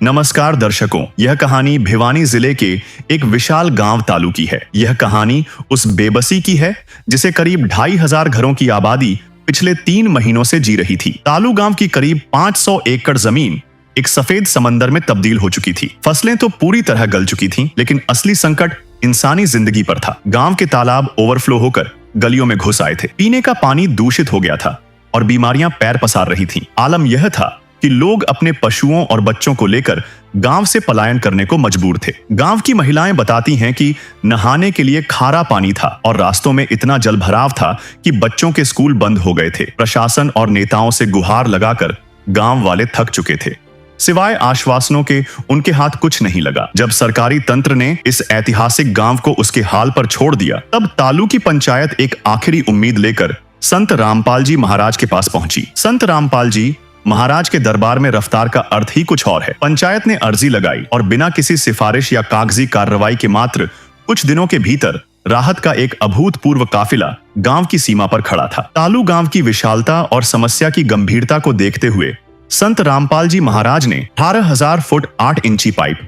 नमस्कार दर्शकों, यह कहानी भिवानी जिले के एक विशाल गांव तालू की है। यह कहानी उस बेबसी की है जिसे करीब 2500 घरों की आबादी पिछले 3 महीनों से जी रही थी। तालू गांव की करीब 500 एकड़ जमीन एक सफेद समंदर में तब्दील हो चुकी थी। फसलें तो पूरी तरह गल चुकी थीं, लेकिन असली संकट इंसानी जिंदगी पर था। गांव के तालाब ओवरफ्लो होकर गलियों में घुस आए थे। पीने का पानी दूषित हो गया था और बीमारियां पैर पसार रही थीं। आलम यह था कि लोग अपने पशुओं और बच्चों को लेकर गांव से पलायन करने को मजबूर थे। गांव की महिलाएं बताती हैं कि नहाने के लिए खारा पानी था और रास्तों में इतना जलभराव था कि बच्चों के स्कूल बंद हो गए थे। प्रशासन और नेताओं से गुहार लगाकर गांव वाले थक चुके थे। सिवाय आश्वासनों के उनके हाथ कुछ नहीं लगा। जब सरकारी तंत्र ने इस ऐतिहासिक गांव को उसके हाल पर छोड़ दिया, तब तालू की पंचायत एक आखिरी उम्मीद लेकर संत रामपाल जी महाराज के पास पहुंची। संत रामपाल जी महाराज के दरबार में रफ्तार का अर्थ ही कुछ और है। पंचायत ने अर्जी लगाई और बिना किसी सिफारिश या कागजी कार्रवाई के मात्र कुछ दिनों के भीतर राहत का एक अभूतपूर्व काफिला गांव की सीमा पर खड़ा था। तालू गांव की विशालता और समस्या की गंभीरता को देखते हुए संत रामपाल जी महाराज ने 18,000 फुट 8 इंची पाइप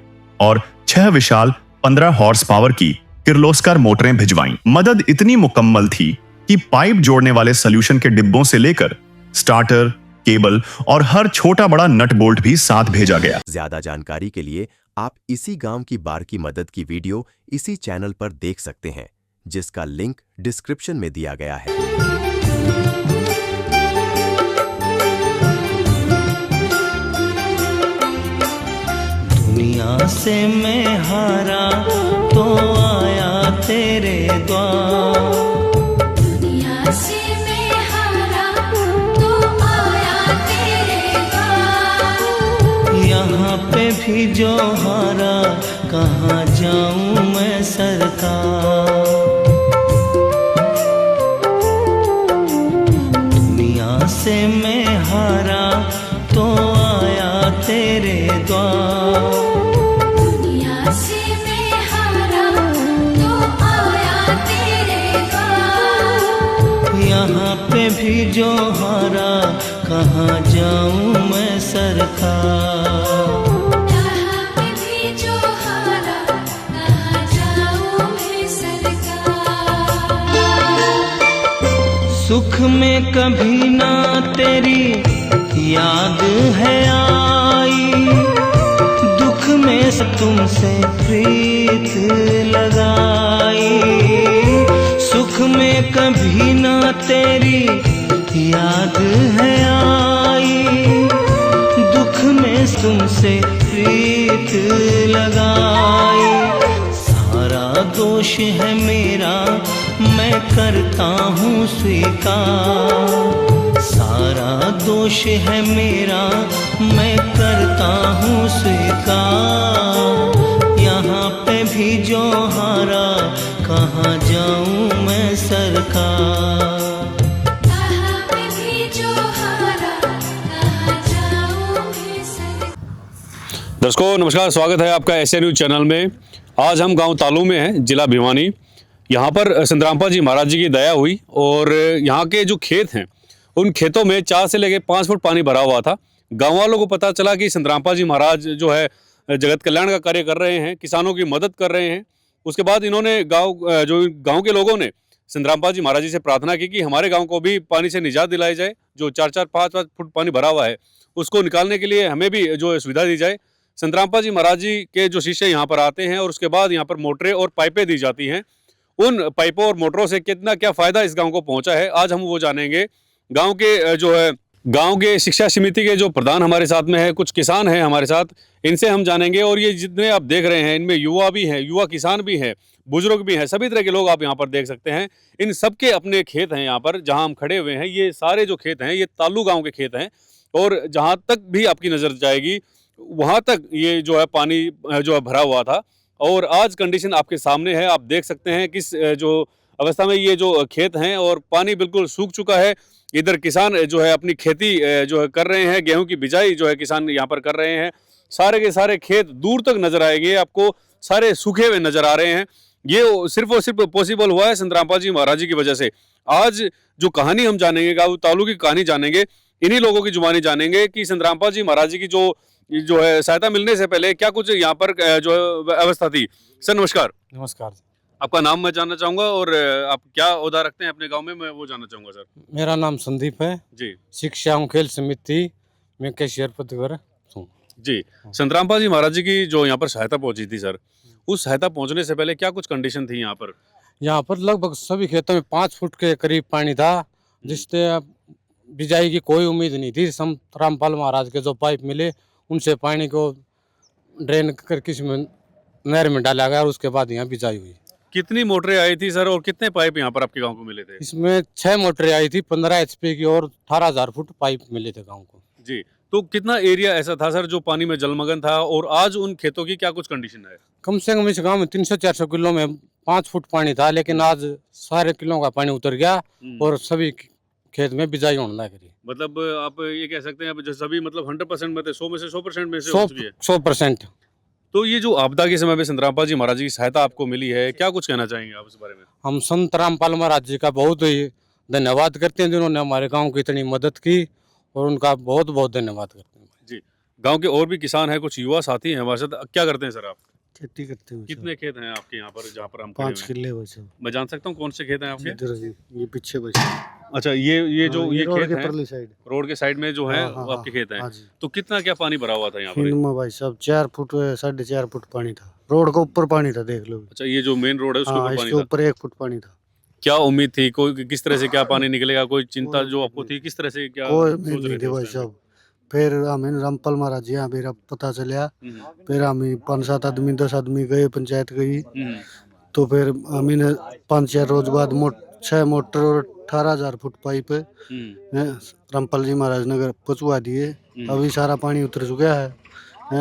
और 6 विशाल 15 हॉर्स पावर की किर्लोस्कर मोटरें भिजवाईं। मदद इतनी मुकम्मल थी कि पाइप जोड़ने वाले सोल्यूशन के डिब्बों से लेकर स्टार्टर, केबल और हर छोटा बड़ा नट बोल्ट भी साथ भेजा गया। ज्यादा जानकारी के लिए आप इसी गांव की बाढ़ की मदद की वीडियो इसी चैनल पर देख सकते हैं, जिसका लिंक डिस्क्रिप्शन में दिया गया है। दुनिया से मैं हारा तो आया तेरे द्वार। दुनिया से मैं हारा तो आया तेरे द्वार। यहाँ पे भी जो हारा, कहाँ जाऊँ मैं सरकार। दुनिया से मैं हारा तो आया तेरे द्वार। दुनिया से मैं हारा तो आया तेरे द्वार। यहाँ पे भी जो हारा, कहाँ जाऊँ मैं सरकार। यहाँ पे भी जो हारा, कहाँ जाऊँ मैं सरकार। सुख में कभी ना तेरी याद है आई, दुख में तुमसे प्रीत लगाई। सुख में कभी ना तेरी याद है आई, दुख में तुमसे प्रीत लगाई। सारा दोष है मेरा, मैं करता हूँ स्वीकार। सारा दोष है मेरा, मैं करता हूँ स्वीकार। यहाँ पे भी जो हारा, कहाँ जाऊँ मैं सरकार। यहाँ पे भी जो हारा, कहाँ जाऊँ मैं सरकार। दर्शकों नमस्कार, स्वागत है आपका एशिया न्यूज चैनल में। आज हम गांव तालू में हैं, जिला भिवानी। यहाँ पर संत रामपाल जी महाराज जी की दया हुई और यहाँ के जो खेत हैं, उन खेतों में 4 से लेकर 5 फुट पानी भरा हुआ था। गांव वालों को पता चला कि संत रामपाल जी महाराज जो है जगत कल्याण का कार्य कर रहे हैं, किसानों की मदद कर रहे हैं। उसके बाद इन्होंने गांव के लोगों ने संत रामपाल जी महाराज जी से प्रार्थना की कि हमारे गांव को भी पानी से निजात दिलाई जाए। जो 4-4, 5-5 फुट पानी भरा हुआ है, उसको निकालने के लिए हमें भी जो सुविधा दी जाए। संत रामपाल जी महाराज जी के जो शिष्य यहाँ पर आते हैं और उसके बाद यहाँ पर मोटरें और पाइपें दी जाती हैं। उन पाइपों और मोटरों से कितना क्या फायदा इस गांव को पहुंचा है, आज हम वो जानेंगे। गांव के जो है गांव के शिक्षा समिति के जो प्रधान हमारे साथ में है, कुछ किसान हैं हमारे साथ, इनसे हम जानेंगे। और ये जितने आप देख रहे हैं, इनमें युवा भी हैं, युवा किसान भी हैं, बुजुर्ग भी हैं, सभी तरह के लोग आप यहाँ पर देख सकते हैं। इन सबके अपने खेत हैं यहाँ पर, जहाँ हम खड़े हुए हैं। ये सारे जो खेत हैं, ये तालू गाँव के खेत हैं और जहाँ तक भी आपकी नज़र जाएगी वहाँ तक ये जो है पानी जो है भरा हुआ था। और आज कंडीशन आपके सामने है, आप देख सकते हैं किस जो अवस्था में ये जो खेत हैं और पानी बिल्कुल सूख चुका है। इधर किसान जो है अपनी खेती जो है कर रहे हैं, गेहूं की बिजाई जो है किसान यहाँ पर कर रहे हैं। सारे के सारे खेत दूर तक नजर आएंगे आपको, सारे सूखे हुए नजर आ रहे हैं। ये सिर्फ और सिर्फ पॉसिबल हुआ है संत रामपाल जी महाराज जी की वजह से। आज जो कहानी हम जानेंगे, गाँव तालू की कहानी जानेंगे, इन्हीं लोगों की जुबानी जानेंगे कि संत रामपाल जी महाराज जी की जो ये जो है सहायता मिलने से पहले क्या कुछ यहाँ पर जो है व्यवस्था थी? सर नमस्कार, नमस्कार। आपका नाम मैं जानना चाहूंगा और आप क्या ओहदा रखते हैं अपने गांव में, मैं वो जानना चाहूंगा सर। मेरा नाम संदीप है। जी शिक्षा एवं खेल समिति में कैशियर पद पर हूँ। जी, संतरामपाल जी महाराज जी की जो यहाँ पर सहायता पहुंची थी सर, उस सहायता पहुंचने से पहले क्या कुछ कंडीशन थी यहाँ पर? यहाँ पर लगभग सभी खेतों में 5 फुट के करीब पानी था, जिससे बिजाई की कोई उम्मीद नहीं थी। संत रामपाल महाराज के जो पाइप मिले, उनसे पानी को ड्रेन कर किसी में नहर में डाला गया और उसके बाद यहाँ बिजाई हुई। कितनी मोटरें आई थी सर और कितने पाइप यहाँ पर आपके गांव को मिले थे? इसमें 6 मोटरें आई थी, 15 HP की और 18,000 फुट पाइप मिले थे गाँव को। जी, तो कितना एरिया ऐसा था सर जो पानी में जलमग्न था और आज उन खेतों की क्या कुछ कंडीशन है? कम से कम इस गांव में 300-400 किलो में 5 फुट पानी था, लेकिन आज सारे किलो का पानी उतर गया और सभी खेत में बिजाई होने लग रही। मतलब आप ये कह सकते हैं अब जो सभी मतलब 100% में थे, 100 में से 100% में से हो चुकी है। 100%। तो ये जो आपदा के समय में संतरामपाल जी महाराज जी की सहायता आपको मिली है, क्या कुछ कहना चाहेंगे आप इस बारे में? हम संत रामपाल महाराज जी का बहुत ही धन्यवाद करते हैं, जिन्होंने हमारे गांव की इतनी मदद की, और उनका बहुत बहुत धन्यवाद करते हैं। जी, गांव के और भी किसान हैं, कुछ युवा साथी हैं हमारे साथ। क्या करते हैं सर आप? खेती करते हैं। कितने खेत हैं आपके यहाँ पर जहाँ पर हम खड़े 5 हुए हैं? किले वैसे। मैं जान सकता हूँ कौन से खेत हैं आपके? ये पीछे बचे। अच्छा, ये जो ये खेत हैं परली साइड। रोड के साइड में जो है हाँ, वो हाँ, आपके खेत हैं। हाँ जी। तो कितना क्या पानी भरा हुआ था यहाँ पर? इनमें भाई साहब 4 फुट 4.5 फुट पानी था। रोड के ऊपर पानी था, देख लो। अच्छा, ये जो मेन रोड है उसके हाँ, ऊपर पानी इसके था। ऊपर 1 फुट पानी था। क्या उम्मीद थी, कोई किस तरह से क्या पानी निकलेगा, कोई चिंता जो आपको थी, किस तरह से क्या कोई सोच उम्मीद रहे नहीं थे थी उस भाई टाइम साहब। फिर हमें रामपाल महाराज जी यहाँ मेरा पता चला। हम्म, फिर हम 5-7 आदमी 10 आदमी गए, पंचायत गई। हम्म, तो फिर हमें 5-4 रोज बाद 6 मोटर और 18,000 फुट पाइप रामपाल जी महाराज नगर पहुंचवा दिए। अभी सारा पानी उतर चुका है,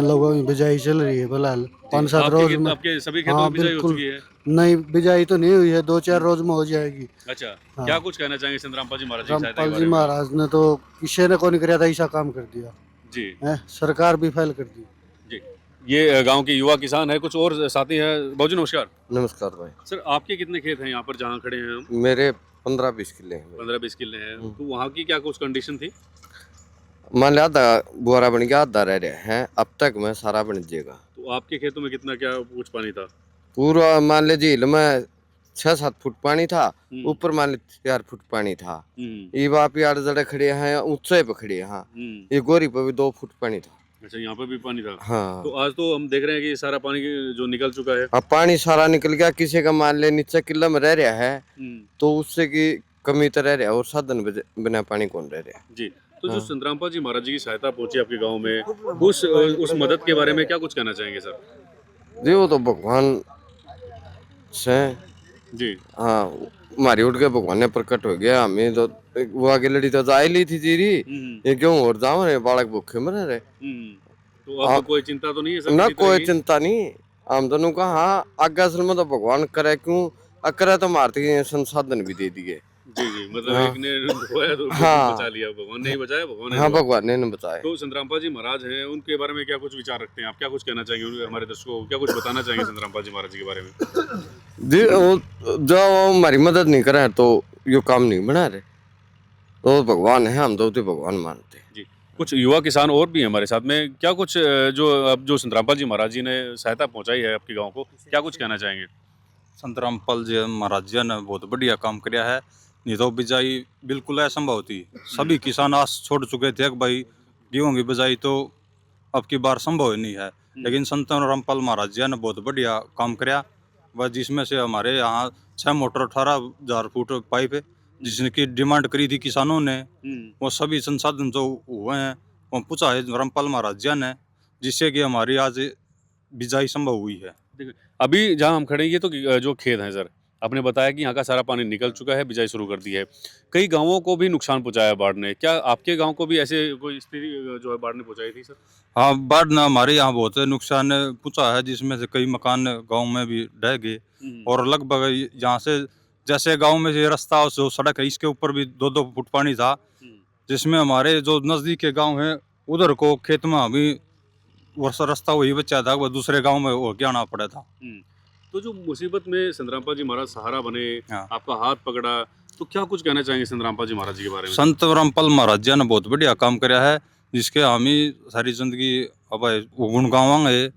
लोगों की बिजाई चल रही है फिलहाल 5-7 रोज में। आपके सभी खेतों हाँ में बिजाई हो बिल्कुल। चुकी है? नहीं, बिजाई तो नहीं हुई है, 2-4 रोज में हो जाएगी। अच्छा, हाँ। क्या कुछ कहना चाहेंगे संतरामपाल जी महाराज जी की सहायता के रामपाल बारे जी में? महाराज ने तो किसी ने को नहीं कराया था, ऐसा काम कर दिया जी है, सरकार भी फेल कर दी। जी, ये गांव के युवा किसान है, कुछ और साथी हैं। बाबूजी नमस्कार। नमस्कार भाई। सर आपके कितने खेत हैं यहाँ पर जहाँ खड़े हैं हम? मेरे 15-20 किले हैं भाई। 15-20 किले हैं। तो वहाँ की क्या कुछ कंडीशन थी? मान लिया आधा बुआरा बन गया, आधा रह रहे हैं, अब तक में सारा बन जाएगा। तो आपके खेतों में कितना क्या कुछ पानी था? पूरा मान ले झील में 6-7 फुट पानी था, हम्म, ऊपर मान ले 4 फुट पानी था। हम्म, ये बाप यार जड़े खड़े हैं, ऊंचाई पे खड़े हैं। हाँ, ये गोरी पे भी 2 फुट पानी था। अच्छा, यहाँ पर भी पानी था। हाँ, तो आज तो हम देख रहे हैं कि सारा पानी जो निकल चुका है। अब पानी सारा निकल गया। किसी का मान ले नीचे किला में रह रहा है हम्म, तो उससे की कमी तो रह रहा है, और साधन बिना पानी कौन रह रहा है। जी, तो जो हाँ। संतरामपाल जी महाराज जी की सहायता पहुंची आपके गांव में, उस मदद के बारे में क्या कुछ कहना चाहेंगे सर? जी वो तो भगवान से। जी, हाँ, हमारी उठ के भगवान ने प्रकट हो गया। हमें तो वो आगे लड़ी तो जा ही ली थी जीरी, ये क्यों और जाओ रे, बालक भूखे मरे रे। तो आपको कोई चिंता तो नहीं है सर? ना किसी तरह कोई की? चिंता नहीं। हम दोनों का हाँ आगे असल में तो भगवान करे, क्यों अकरे तो मारते संसाधन भी दे दिए। जी जी, मतलब हाँ। एक ने खोया तो हाँ। बचा लिया, भगवान ने ही बचाया, भगवान ने हाँ, बचाया। भगवान ने बताया। तो संतरामपाल जी महाराज हैं, उनके बारे में क्या कुछ विचार रखते हैं आप? क्या कुछ कहना चाहेंगे हमारे दर्शकों को? क्या कुछ बताना चाहेंगे संतरामपाल जी महाराज जी के बारे में? जी जो हमारी मदद नहीं करे तो यो काम नहीं बना रहे, तो भगवान है, हम तो भगवान मानते हैं। जी, कुछ युवा किसान और भी हैं हमारे साथ में। क्या कुछ जो संतरामपाल जी महाराज जी ने सहायता पहुंचाई है आपके गाँव को, क्या कुछ कहना चाहेंगे? संत रामपाल जी महाराज जी ने बहुत बढ़िया काम किया है। नहीं तो बिजाई बिल्कुल असंभव थी। सभी किसान आस छोड़ चुके थे कि भाई गेहूं की बिजाई तो अब की बार संभव ही नहीं है, लेकिन संत रामपाल महाराज जी ने बहुत बढ़िया काम किया। वह जिसमें से हमारे यहाँ 6 मोटर 18,000 फुट पाइप है, जिसकी डिमांड करी थी किसानों ने, वो सभी संसाधन जो हुए हैं वो पूछा है रामपाल महाराज जी ने, जिससे कि हमारी आज बिजाई संभव हुई है। अभी जहाँ हम खड़े हैं ये तो जो खेत हैं सर, आपने बताया कि यहाँ का सारा पानी निकल चुका है, बिजाई शुरू कर दी है। कई गांवों को भी नुकसान पहुंचाया है बाढ़ ने। क्या आपके गांव को भी ऐसे कोई स्थिति जो है बाढ़ ने पहुंचाई थी सर? हाँ, बाढ़ ने हमारे यहाँ बहुत नुकसान पहुंचा है, जिसमें से कई मकान गांव में भी ढह गए। और लगभग यहाँ से जैसे गांव में ये रास्ता जो सड़क है इसके ऊपर भी 2-2 फुट पानी था, जिसमें हमारे जो नज़दीक के गाँव हैं उधर को खेत में अभी वर्षा रास्ता वही बचा था, वह दूसरे गाँव में हो के आना पड़ा था। तो जो मुसीबत में संतरामपाल जी महाराज सहारा बने, हाँ। आपका हाथ पकड़ा, तो क्या कुछ कहना चाहेंगे संतरामपाल जी महाराज जी के बारे में? संत रामपाल महाराज जी ने बहुत बढ़िया काम किया है, जिसके हम ही सारी जिंदगी अब भाई गुण गाँव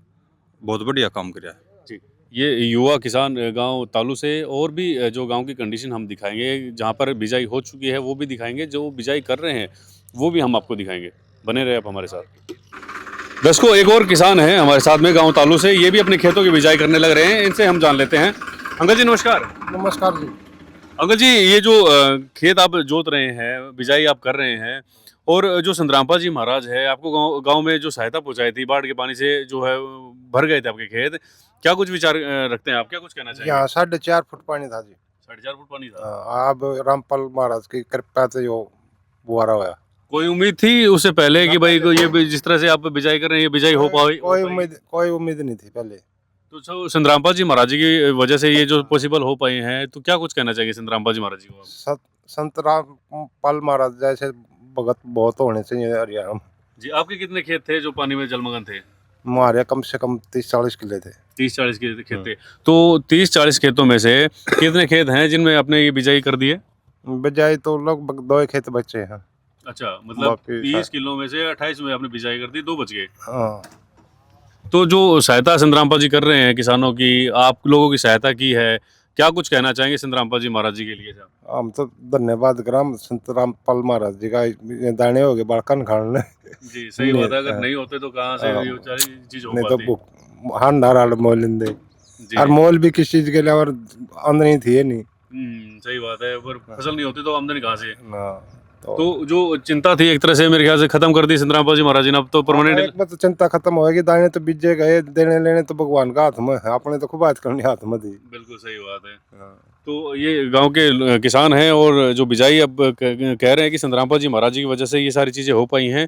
बहुत बढ़िया काम किया है। ये युवा किसान गांव तालू से और भी जो गांव की कंडीशन हम दिखाएंगे, जहां पर बिजाई हो चुकी है वो भी दिखाएंगे, जो बिजाई कर रहे हैं वो भी हम आपको दिखाएंगे। बने रहे आप हमारे साथ। दर्शकों, एक और किसान है हमारे साथ में गांव तालू से, ये भी अपने खेतों की बिजाई करने लग रहे हैं। इनसे हम जान लेते हैं। अंकल जी नमस्कार। नमस्कार जी। अंकल जी, ये जो खेत आप जोत रहे हैं, बिजाई आप कर रहे हैं, और जो संतरामपा जी महाराज है आपको गांव में जो सहायता पहुंचाई थी, बाढ़ के पानी से जो है भर गए थे आपके खेत, क्या कुछ विचार रखते हैं आप, क्या कुछ कहना चाहेंगे? यहाँ 4.5 फुट पानी था जी। 4.5 फुट पानी था। अब रामपाल महाराज की कृपा से यो बुआरा हुआ। कोई उम्मीद थी उससे पहले कि भाई को ये जिस तरह से आप बिजाई कर रहे हैं ये बिजाई हो पाए? कोई उम्मीद नहीं थी पहले। तो संतरामपा जी महाराज की वजह से ये जो पॉसिबल हो पाए हैं, तो क्या कुछ कहना चाहिए संतरामपा जी महाराज जी को? संत रामपाल महाराज जैसे भगत बहुत होने चाहिए हरियाणा में। जी, आपके कितने खेत थे जो पानी में जलमग्न थे? हमारे कम से कम 30-40 किले थे। 30-40 खेत थे। तो 30-40 खेतों में से कितने खेत हैं जिनमें आपने ये बिजाई कर दी है? बिजाई तो लगभग 2 खेत बचे हैं। अच्छा, मतलब 30 किलो में से 28 में आपने बिजाई कर दी, 2 बच गए। हाँ। तो जो सहायता संतरामपा जी कर रहे हैं किसानों की, आप लोगों की सहायता की है, क्या कुछ कहना चाहेंगे संतरामपा जी महाराज जी के लिए? हम तो धन्यवाद कराम संत रामपाल महाराज जी का, दाने हो गए बालकन खाने। जी सही बात है, अगर नहीं होते तो कहाँ से ये सारी चीज हो नहीं पाती? तो हाल मोल लेंदे और मोल भी किस चीज के लिए, और आमदनी थी नहीं। सही बात है, पर फसल नहीं होती तो आमदनी कहाँ से? ना तो जो चिंता थी एक तरह से मेरे ख्याल से खत्म कर दी संतरामपा जी महाराज जी ने, अब तो परमानेंट तो चिंता खत्म होगी। दाने तो बीजे गए, देने लेने तो भगवान का हाथ में है, आपने तो खूब बात करनी हाथ में थी। बिल्कुल सही बात है। तो ये गांव के किसान हैं और जो बिजाई अब कह रहे हैं कि संतरामपा जी महाराज जी की वजह से ये सारी चीज़ें हो पाई हैं।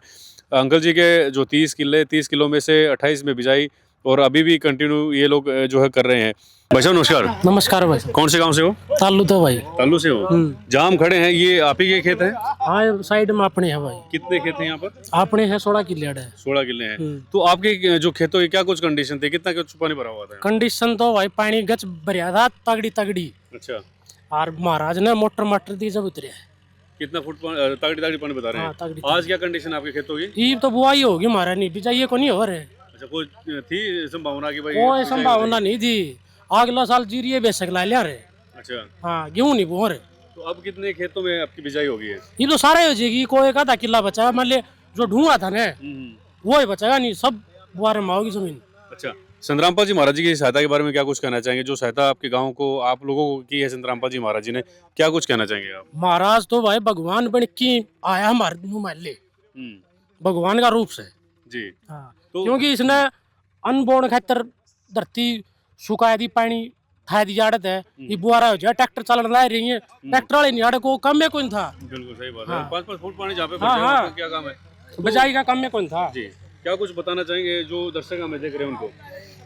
अंकल जी के जो 30 किलो में से 28 में बिजाई, और अभी भी कंटिन्यू ये लोग जो है कर रहे हैं। भाई साहब नमस्कार। नमस्कार भाई। कौन से गांव से हो? तालू तो भाई। तालू से हो? जहाँ हम खड़े हैं ये आप ही के खेत हैं? हाँ, साइड में अपने है भाई। कितने खेत हैं यहाँ पर? अपने है 16 किले है। 16 किले हैं। तो आपके जो खेतों की क्या कुछ कंडीशन थी, कितना कुछ पानी भरा हुआ था? कंडीशन तो भाई पानी गच भरिया था, तगड़ी तगड़ी। अच्छा। और महाराज ने मोटर दी जब उतरे। कितना फुट तगड़ी पानी बता रहे हैं? तगड़ी। आज क्या कंडीशन आपके खेतों की? ये तो बुआई होगी हमारा, नहीं बिजाइए को नहीं हो रहे। अच्छा, कोई थी संभावना की भाई? कोई संभावना नहीं थी। अगला साल जीरिए बेचक ला लिया रे। अच्छा। हाँ, गेहूं नहीं बो रहे। तो अब कितने खेतों में आपकी बिजाई होगी है? ये तो सारे हो जाएगी, कोई एक आधा किला बचा, मान ले जो ढूंढा था ना वो ही बचेगा, नहीं सब बुआरे में होगी जमीन। अच्छा, संतरामपा जी महाराज जी की सहायता के बारे में क्या कुछ कहना चाहेंगे? जो सहायता आपके गांव को, आप लोगों को की है संतरामपा जी महाराज जी ने, क्या कुछ कहना चाहेंगे आप? महाराज तो भाई भगवान बन के आया हमारे महल्ले, भगवान का रूप से जी। हाँ। तो क्योंकि इसने अनबोर्ड खातर धरती सुखा दी, पानी था दी जाड़त है, ये बुआरा हो जाए, ट्रैक्टर चलन ला रही है, ट्रैक्टर वाले नहीं आड़े को काम में कौन था। बिल्कुल सही बात हाँ। है। 5-5 फुट पानी जहाँ पे हाँ, भर हाँ। जाए, क्या काम है? बजाई का काम में कौन था जी। क्या कुछ बताना चाहेंगे जो दर्शक हमें देख रहे हैं उनको?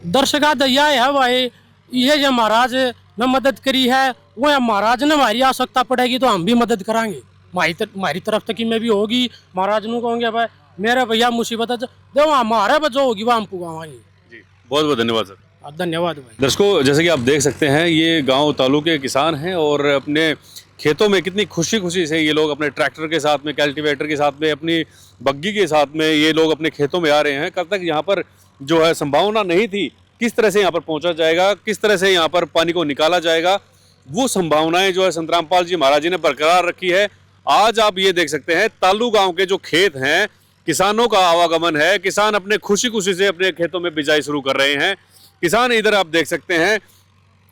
दर्शका दया है भाई, ये जो महाराज ने मदद करी है, वो महाराज ने हमारी आवश्यकता पड़ेगी तो हम भी मदद करांगे। हमारी तरफ तक में भी होगी, महाराज नु कहोगे भाई मेरे भैया मुसीबत है दो हमारे बच्चों होगी वो हम पुगावाएंगे। जी, बहुत बहुत धन्यवाद सर। धन्यवाद भाई। दर्शकों, जैसे कि आप देख सकते हैं ये गांव तालू के किसान हैं और अपने खेतों में कितनी खुशी खुशी से ये लोग अपने ट्रैक्टर के साथ में, कल्टीवेटर के साथ में, अपनी बग्गी के साथ में ये लोग अपने खेतों में आ रहे हैं। कब तक यहाँ पर जो है संभावना नहीं थी, किस तरह से यहाँ पर पहुँचा जाएगा, किस तरह से यहाँ पर पानी को निकाला जाएगा, वो संभावनाएं जो है संतरामपाल जी महाराज जी ने बरकरार रखी है। आज आप ये देख सकते हैं तालू गाँव के जो खेत हैं, किसानों का आवागमन है, किसान अपने खुशी खुशी से अपने खेतों में बिजाई शुरू कर रहे हैं। किसान इधर आप देख सकते हैं,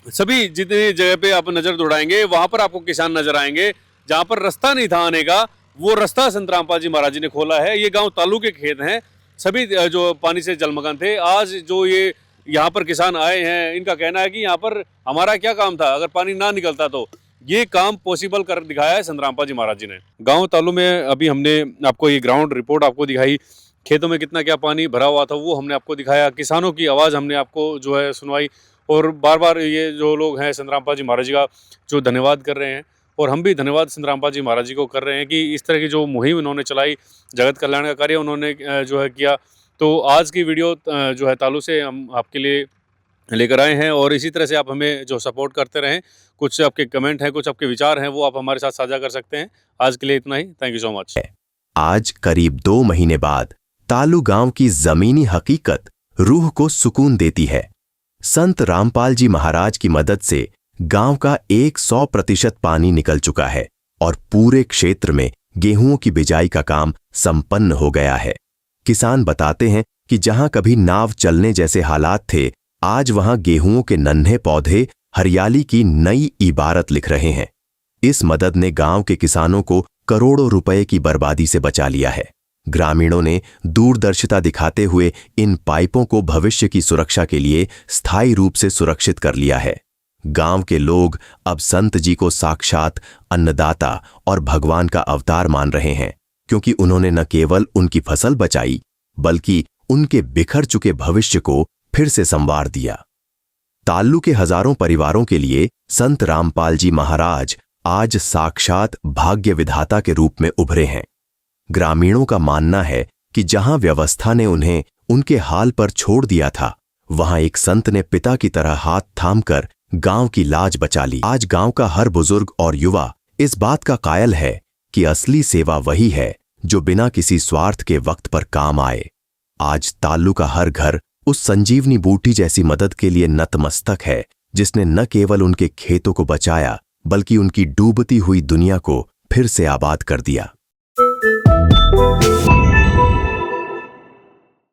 सभी जितनी जगह पे आप नज़र दौड़ाएंगे वहाँ पर आपको किसान नजर आएंगे। जहाँ पर रास्ता नहीं था आने का, वो रास्ता संतरामपाल जी महाराज जी ने खोला है। ये गांव तालू के खेत हैं, सभी जो पानी से जलमग्न थे। आज जो ये यहाँ पर किसान आए हैं, इनका कहना है कि यहाँ पर हमारा क्या काम था, अगर पानी ना निकलता तो ये काम पॉसिबल कर दिखाया है संतरामपाल जी महाराज जी ने। गाँव तालू में अभी हमने आपको ये ग्राउंड रिपोर्ट आपको दिखाई, खेतों में कितना क्या पानी भरा हुआ था वो हमने आपको दिखाया, किसानों की आवाज़ हमने आपको जो है सुनवाई, और बार बार ये जो लोग हैं संतरामपाल जी महाराज जी का जो धन्यवाद कर रहे हैं, और हम भी धन्यवाद संतरामपाल जी महाराज जी को कर रहे हैं कि इस तरह की जो मुहिम उन्होंने चलाई, जगत कल्याण का कार्य उन्होंने जो है किया। तो आज की वीडियो जो है तालू से हम आपके लिए लेकर आए हैं, और इसी तरह से आप हमें जो सपोर्ट करते रहें। कुछ आपके कमेंट हैं, कुछ आपके विचार हैं, वो आप हमारे साथ साझा कर सकते हैं। आज के लिए इतना ही, थैंक यू सो मच। आज करीब 2 महीने बाद तालू गांव की जमीनी हकीकत रूह को सुकून देती है। संत रामपाल जी महाराज की मदद से गांव का 100% पानी निकल चुका है और पूरे क्षेत्र में गेहूं की बिजाई का काम संपन्न हो गया है। किसान बताते हैं कि जहां कभी नाव चलने जैसे हालात थे, आज वहां गेहूं के नन्हे पौधे हरियाली की नई इबारत लिख रहे हैं। इस मदद ने गांव के किसानों को करोड़ों रुपए की बर्बादी से बचा लिया है। ग्रामीणों ने दूरदर्शिता दिखाते हुए इन पाइपों को भविष्य की सुरक्षा के लिए स्थायी रूप से सुरक्षित कर लिया है। गांव के लोग अब संत जी को साक्षात अन्नदाता और भगवान का अवतार मान रहे हैं, क्योंकि उन्होंने न केवल उनकी फसल बचाई बल्कि उनके बिखर चुके भविष्य को फिर से संवार दिया। ताल्लू के हजारों परिवारों के लिए संत रामपाल जी महाराज आज साक्षात भाग्य विधाता के रूप में उभरे हैं। ग्रामीणों का मानना है कि जहां व्यवस्था ने उन्हें उनके हाल पर छोड़ दिया था, वहां एक संत ने पिता की तरह हाथ थामकर गांव की लाज बचा ली। आज गांव का हर बुजुर्ग और युवा इस बात का कायल है कि असली सेवा वही है जो बिना किसी स्वार्थ के वक्त पर काम आए। आज ताल्लू का हर घर उस संजीवनी बूटी जैसी मदद के लिए नतमस्तक है, जिसने न केवल उनके खेतों को बचाया बल्कि उनकी डूबती हुई दुनिया को फिर से आबाद कर दिया।